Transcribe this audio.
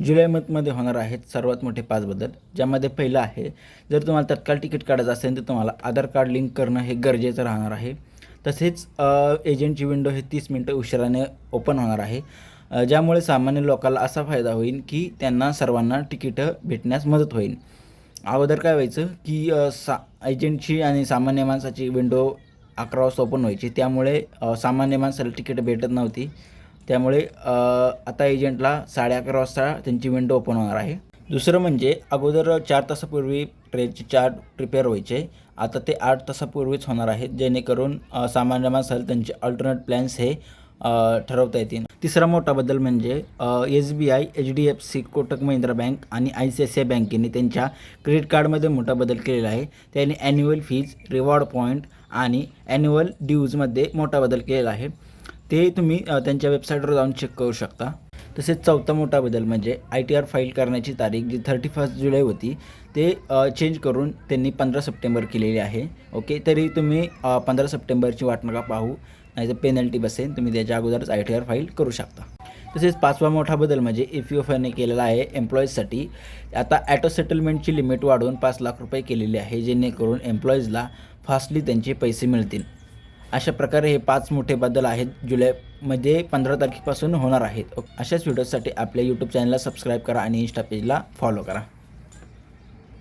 जुलै मंथमध्ये होणार आहेत सर्वात मोठे 5 बदल, ज्यामध्ये पहिलं आहे, जर तुम्हाला तत्काळ तिकीट काढायचं असेल तर तुम्हाला आधार कार्ड लिंक करणं हे गरजेचं राहणार आहे. तसेच एजंटची विंडो हे 30 मिनिटं उशिराने ओपन होणार आहे, ज्यामुळे सामान्य लोकांना असा फायदा होईल की त्यांना सर्वांना तिकीटं भेटण्यास मदत होईल. अगोदर काय व्हायचं की एजंटची आणि सामान्य माणसाची विंडो 11 वाजता ओपन व्हायची, त्यामुळे सामान्य माणसाला तिकीट भेटत नव्हती. त्यामुळे आता एजंटला 11:30 वाजता त्यांची विंडो ओपन होणार आहे. दुसरं म्हणजे अगोदर 4 तासापूर्वी ट्रेनचे चार्ट प्रिपेअर व्हायचे, आता ते 8 तासापूर्वीच होणार आहेत, जेणेकरून सामान्य माणसाला त्यांचे अल्टरनेट प्लॅन्स हे ठरवता येतील. तिसरा मोठा बदल म्हणजे SBI, HDFC, Kotak Mahindra bank आणि ICICI बँकेने त्यांच्या क्रेडिट कार्डमध्ये मोठा बदल केलेला आहे. त्याने ॲन्युअल फीज, रिवॉर्ड पॉईंट आणि ॲन्युअल ड्यूजमध्ये मोठा बदल केलेला आहे. ते तुम्ही त्यांच्या वेबसाईटवर जाऊन चेक करू शकता. तसेच चौथा मोठा बदल म्हणजे ITR फाईल करण्याची तारीख जी 31 जुलै होती ते चेंज करून त्यांनी 15 सप्टेंबर केलेली आहे. ओके, तरी तुम्ही 15 सप्टेंबरची वाट नका पाहू, नाहीतर पेनल्टी बसेल. तुम्ही त्याच्या अगोदरच ITR फाईल करू शकता. तसेच 5वा मोठा बदल म्हणजे EPFने केलेला आहे एम्प्लॉईजसाठी. आता ॲटो सेटलमेंटची लिमिट वाढवून 5 लाख रुपये केलेली आहे, जेणेकरून एम्प्लॉईजला फास्टली त्यांचे पैसे मिळतील. अशा प्रकारे हे 5 मोठे बदल आहेत जुलैमध्ये 15 तारखेपासून होणार आहेत. अशाच व्हिडिओसाठी आपल्या यूट्यूब चॅनलला सबस्क्राईब करा आणि इन्स्टा पेजला फॉलो करा.